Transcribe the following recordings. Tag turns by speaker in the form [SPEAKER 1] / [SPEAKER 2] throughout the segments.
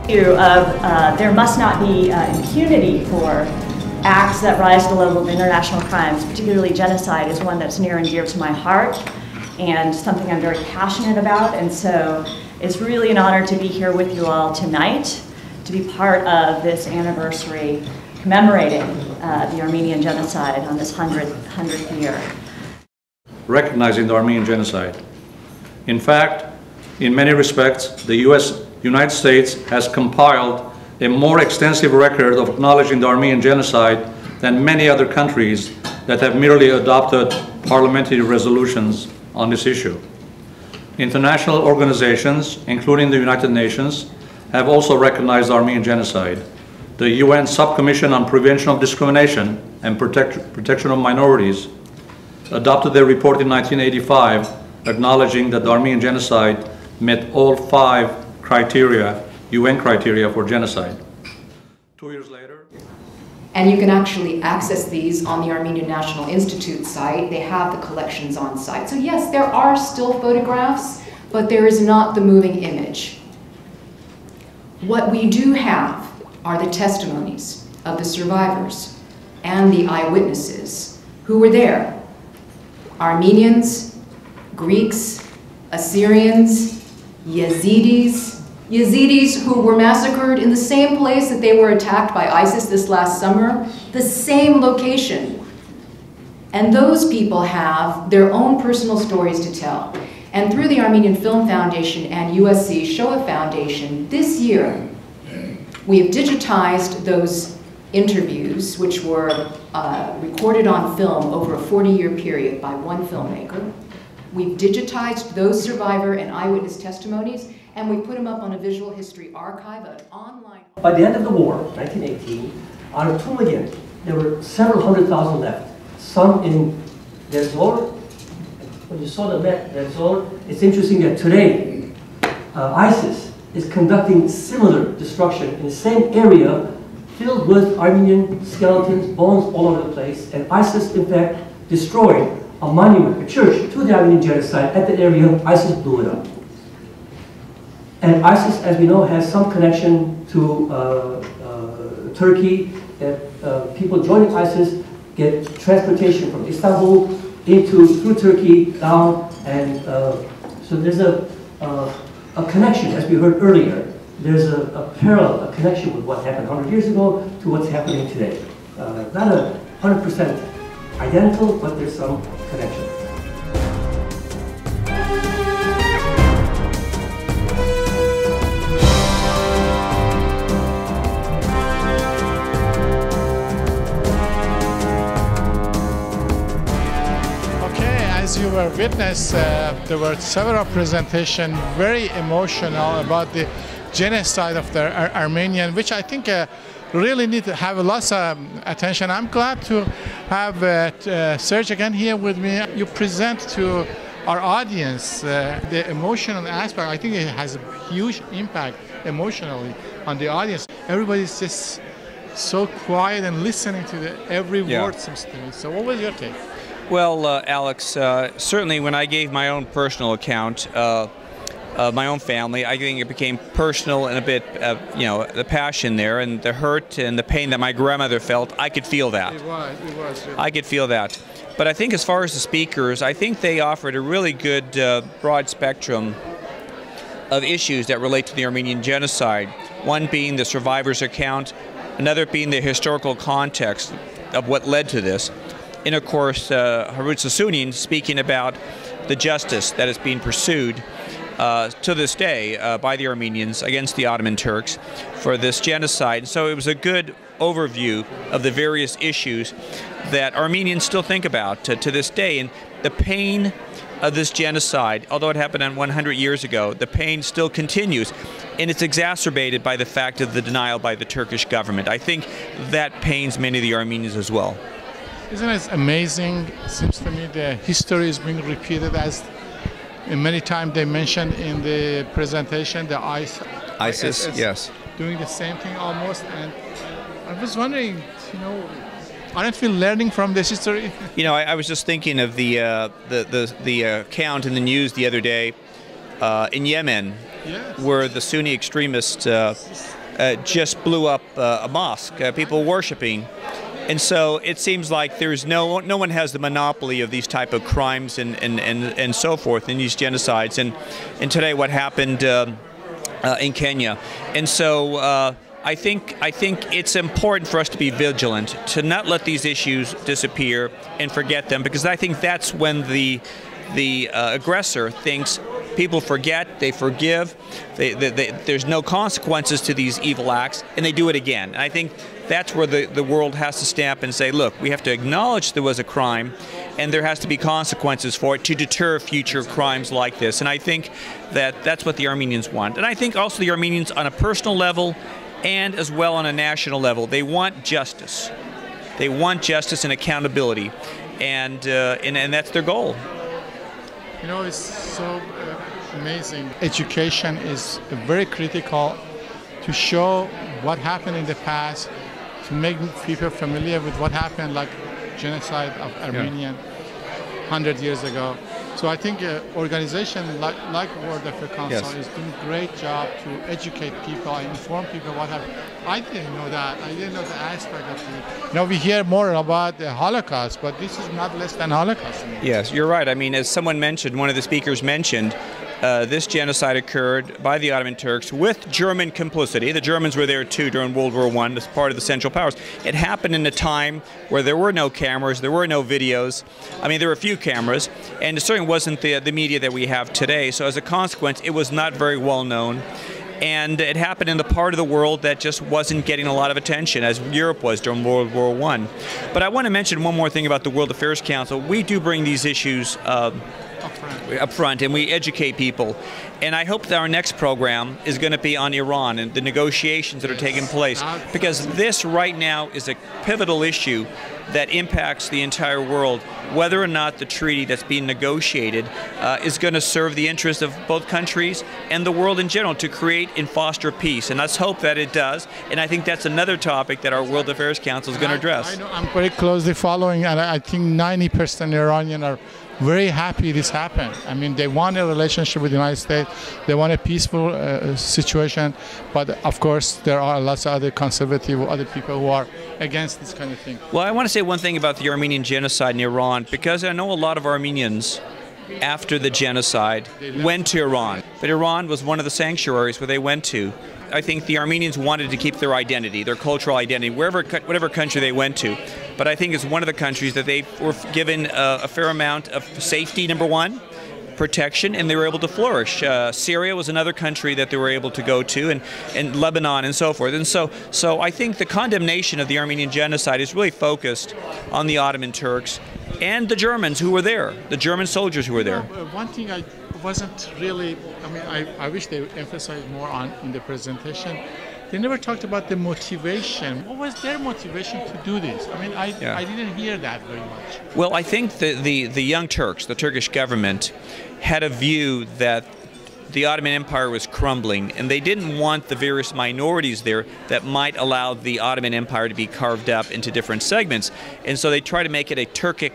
[SPEAKER 1] There must not be impunity for acts that rise to the level of international crimes, particularly genocide, is one that's near and dear to my heart and something I'm very passionate about. And so it's really an honor to be here with you all tonight, to be part of this anniversary commemorating the Armenian Genocide on this 100th year.
[SPEAKER 2] Recognizing the Armenian Genocide. In fact, in many respects, the United States has compiled a more extensive record of acknowledging the Armenian Genocide than many other countries that have merely adopted parliamentary resolutions on this issue. International organizations, including the United Nations, have also recognized the Armenian Genocide. The UN Subcommission on Prevention of Discrimination and Protection of Minorities adopted their report in 1985, acknowledging that the Armenian Genocide met all 5 UN criteria for genocide. 2 years later.
[SPEAKER 3] And you can actually access these on the Armenian National Institute site. They have the collections on site. So yes, there are still photographs, but there is not the moving image. What we do have are the testimonies of the survivors and the eyewitnesses who were there. Armenians, Greeks, Assyrians, Yazidis who were massacred in the same place that they were attacked by ISIS this last summer, the same location. And those people have their own personal stories to tell. And through the Armenian Film Foundation and USC Shoah Foundation, this year, we have digitized those interviews, which were recorded on film over a 40-year period by one filmmaker. We've digitized those survivor and eyewitness testimonies, and we put them up on a visual history archive, an online.
[SPEAKER 4] By the end of the war, 1918, out of 2 million, there were several 100,000 left. Some in Deir Zor. When you saw the map, Deir Zor, it's interesting that today, ISIS is conducting similar destruction in the same area, filled with Armenian skeletons, bones all over the place, and ISIS, in fact, destroyed a monument, a church, to the Armenian Genocide at that area. ISIS blew it up. And ISIS, as we know, has some connection to Turkey. People joining ISIS get transportation from Istanbul through Turkey down, and so there's a connection, as we heard earlier. There's a parallel, a connection with what happened 100 years ago to what's happening today. Not 100% identical, but there's some connection.
[SPEAKER 5] As you were witness, there were several presentations very emotional about the genocide of the Armenian, which I think really need to have lots of attention. I'm glad to have Serge again here with me. You present to our audience the emotional aspect. I think it has a huge impact emotionally on the audience. Everybody's just so quiet and listening to every word seems to me. So what was your take?
[SPEAKER 6] Well, Alex, certainly when I gave my own personal account of my own family, I think it became personal and a bit, the passion there and the hurt and the pain that my grandmother felt. I could feel that.
[SPEAKER 5] It was. Yeah.
[SPEAKER 6] I could feel that. But I think as far as the speakers, I think they offered a really good broad spectrum of issues that relate to the Armenian Genocide. One being the survivors' account, another being the historical context of what led to this. And of course, Harut Sassounian speaking about the justice that is being pursued to this day by the Armenians against the Ottoman Turks for this genocide. So it was a good overview of the various issues that Armenians still think about to this day. And the pain of this genocide, although it happened 100 years ago, the pain still continues. And it's exacerbated by the fact of the denial by the Turkish government. I think that pains many of the Armenians as well.
[SPEAKER 5] Isn't it amazing? It seems to me the history is being repeated as many times they mentioned in the presentation, the ISIS,
[SPEAKER 6] yes,
[SPEAKER 5] doing the same thing almost. And I was wondering, aren't we learning from this history?
[SPEAKER 6] I was just thinking of the account in the news the other day in Yemen,
[SPEAKER 5] Yes.
[SPEAKER 6] where the Sunni extremists just blew up a mosque, people worshiping. And so it seems like there's no one has the monopoly of these type of crimes and so forth in these genocides. And today what happened in Kenya. And so I think it's important for us to be vigilant, to not let these issues disappear and forget them, because I think that's when the aggressor thinks people forget, they forgive, there's no consequences to these evil acts, and they do it again. And I think that's where the world has to stamp and say, look, we have to acknowledge there was a crime, and there has to be consequences for it to deter future crimes like this. And I think that's what the Armenians want. And I think also the Armenians on a personal level and as well on a national level, they want justice. They want justice and accountability, and that's their goal.
[SPEAKER 5] You know, it's so amazing. Education is very critical to show what happened in the past, to make people familiar with what happened, like genocide of Armenian 100 years ago. So I think an organization like World Affairs Council is doing a great job to educate people and inform people what happened. I didn't know that. I didn't know the aspect of it. Now we hear more about the Holocaust, but this is not less than Holocaust.
[SPEAKER 6] Yes, you're right. I mean, as someone mentioned, one of the speakers mentioned, this genocide occurred by the Ottoman Turks with German complicity. The Germans were there too during World War I as part of the Central Powers. It happened in a time where there were no cameras, there were no videos. I mean, there were a few cameras, and it certainly wasn't the media that we have today. So as a consequence, it was not very well known. And it happened in the part of the world that just wasn't getting a lot of attention, as Europe was during World War I. But I want to mention one more thing about the World Affairs Council. We do bring these issues up front, and we educate people. And I hope that our next program is going to be on Iran and the negotiations that are taking place, because this right now is a pivotal issue that impacts the entire world, whether or not the treaty that's being negotiated is going to serve the interests of both countries and the world in general to create and foster peace. And let's hope that it does. And I think that's another topic that our World Affairs Council is going to address.
[SPEAKER 5] I know, I'm very closely following, and I think 90% Iranian are very happy this happened. I mean, they want a relationship with the United States. They want a peaceful situation. But of course, there are lots of other conservative or other people who are against this kind of thing.
[SPEAKER 6] Well, I want to say one thing about the Armenian genocide in Iran, because I know a lot of Armenians after the genocide went to Iran. But Iran was one of the sanctuaries where they went to. I think the Armenians wanted to keep their identity, their cultural identity, whatever country they went to. But I think it's one of the countries that they were given a fair amount of safety, number one, protection, and they were able to flourish. Syria was another country that they were able to go to, and Lebanon and so forth. And so I think the condemnation of the Armenian genocide is really focused on the Ottoman Turks and the Germans who were there, the German soldiers who were there.
[SPEAKER 5] One thing I wasn't really, I mean, I wish they emphasized more on in the presentation. They never talked about the motivation. What was their motivation to do this? I mean, I didn't hear that very much.
[SPEAKER 6] Well, I think the Young Turks, the Turkish government, had a view that the Ottoman Empire was crumbling, and they didn't want the various minorities there that might allow the Ottoman Empire to be carved up into different segments. And so they tried to make it a Turkic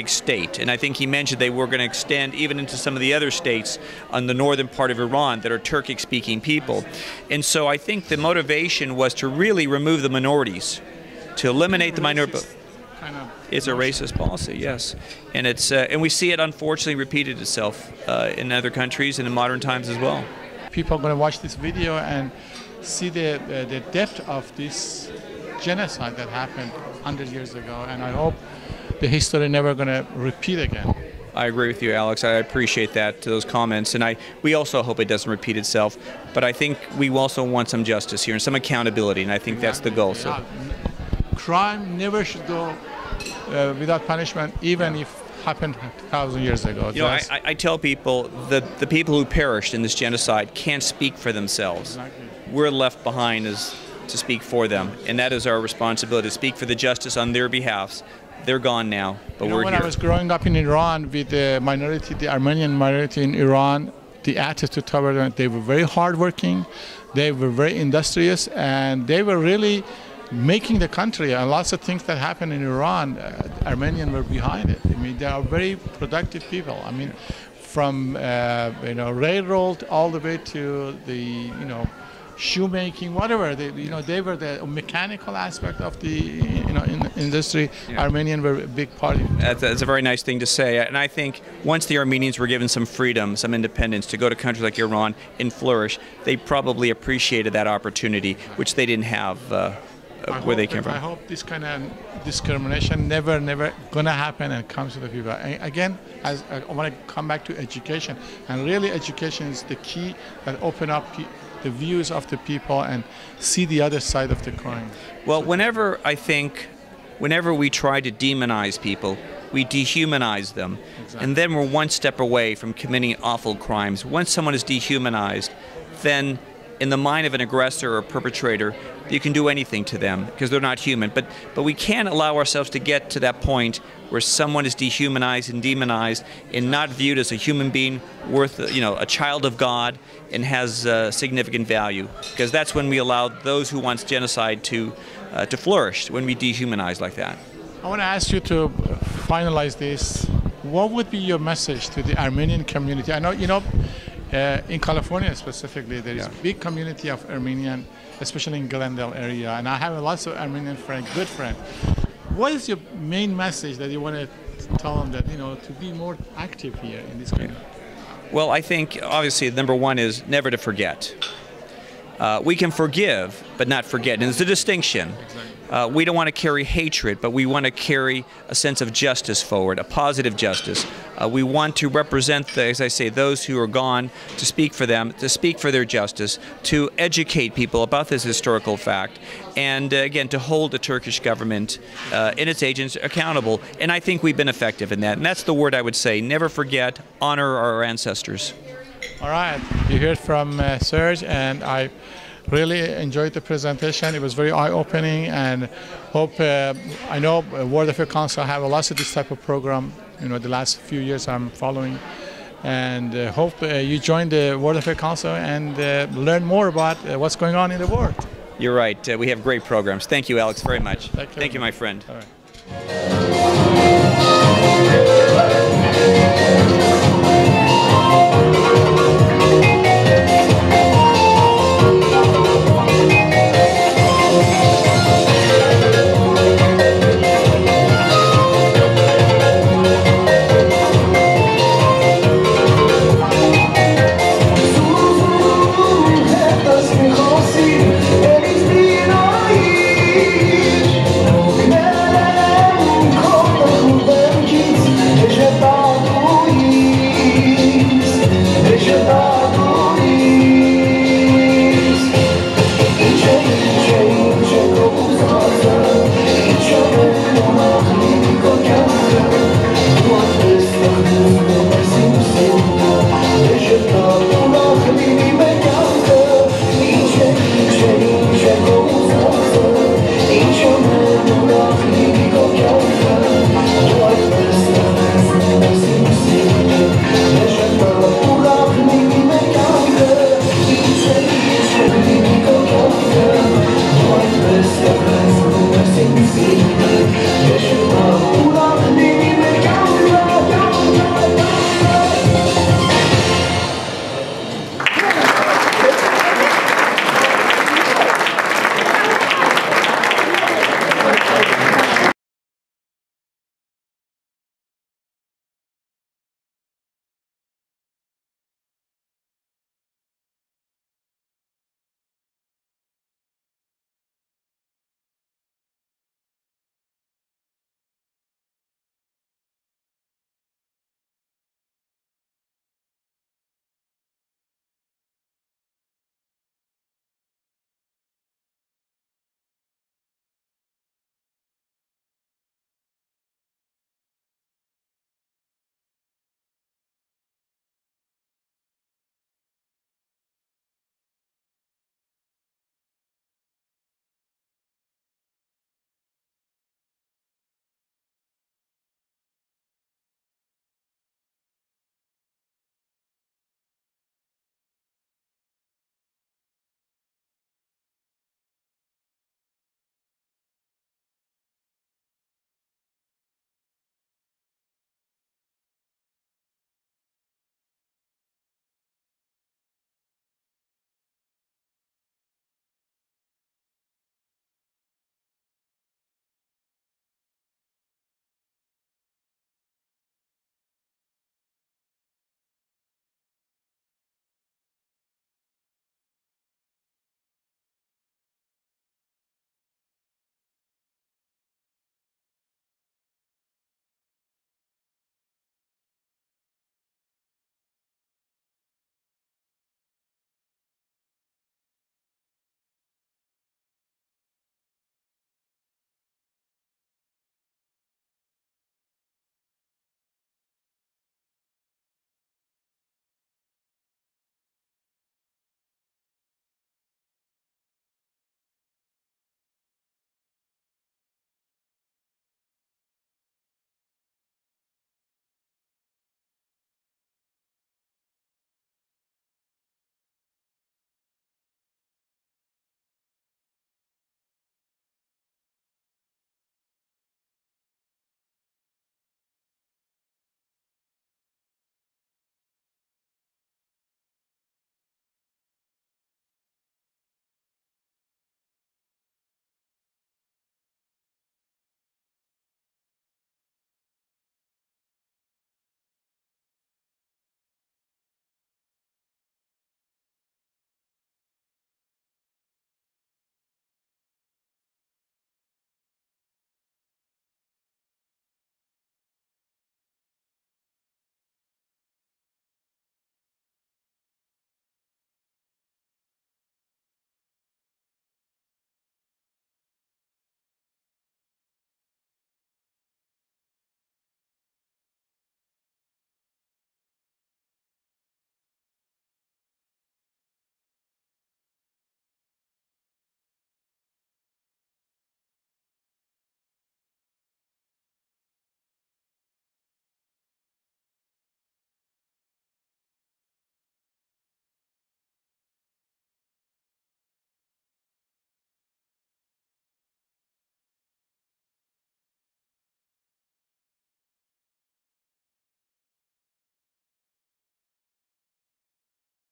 [SPEAKER 6] state, and I think he mentioned they were going to extend even into some of the other states on the northern part of Iran that are Turkic-speaking people. And so I think the motivation was to really remove the minorities, to eliminate the minority. It's a racist policy, yes, and it's and we see it unfortunately repeated itself in other countries and in modern times as well.
[SPEAKER 5] People are going to watch this video and see the depth of this genocide that happened 100 years ago, and I hope the history never going to repeat again.
[SPEAKER 6] I agree with you, Alex. I appreciate those comments, and we also hope it doesn't repeat itself. But I think we also want some justice here and some accountability, and I think that's the goal. So,
[SPEAKER 5] crime never should go without punishment, even if it happened 1,000 years ago.
[SPEAKER 6] You know, I tell people the people who perished in this genocide can't speak for themselves.
[SPEAKER 5] Exactly.
[SPEAKER 6] We're left behind to speak for them, and that is our responsibility, to speak for the justice on their behalfs. They're gone now, but we're here.
[SPEAKER 5] When I was growing up in Iran with the minority, the Armenian minority in Iran, the attitude toward them, they were very hardworking, they were very industrious, and they were really making the country. And lots of things that happened in Iran, Armenians were behind it. I mean, they are very productive people. I mean, from railroad all the way to the shoemaking, whatever. They were the mechanical aspect of the industry. Yeah. Armenians were a big part of it.
[SPEAKER 6] That's a very nice thing to say. And I think once the Armenians were given some freedom, some independence to go to countries like Iran and flourish, they probably appreciated that opportunity, which they didn't have where they came from.
[SPEAKER 5] I hope this kind of discrimination never gonna happen and comes to the people. Again, I want to come back to education, and really education is the key that open up the views of the people and see the other side of the coin.
[SPEAKER 6] Well, whenever we try to demonize people, we dehumanize them. Exactly. And then we're one step away from committing awful crimes. Once someone is dehumanized, then in the mind of an aggressor or perpetrator, you can do anything to them because they're not human. But we can't allow ourselves to get to that point where someone is dehumanized and demonized and not viewed as a human being worth, a child of God and has significant value. Because that's when we allow those who want genocide to flourish, when we dehumanize like that.
[SPEAKER 5] I want to ask you to finalize this. What would be your message to the Armenian community? I know, in California specifically, there is a big community of Armenian, especially in Glendale area, and I have lots of Armenian friends, good friends. What is your main message that you want to tell them that, to be more active here in this country?
[SPEAKER 6] Well, I think obviously number one is never to forget. We can forgive, but not forget, and there's a distinction. Exactly. We don't want to carry hatred, but we want to carry a sense of justice forward, a positive justice. We want to represent, as I say, those who are gone, to speak for them, to speak for their justice, to educate people about this historical fact, and again, to hold the Turkish government and its agents accountable. And I think we've been effective in that. And that's the word I would say. Never forget, honor our ancestors.
[SPEAKER 5] All right. You heard from Serge, and I really enjoyed the presentation. It was very eye-opening, and hope, I know World Affairs Council have lots of this type of program. The last few years I'm following, and hope you join the World Affairs Council and learn more about what's going on in the world.
[SPEAKER 6] You're right. We have great programs. Thank you, Alex, very much. Thank you, my friend.
[SPEAKER 5] All right.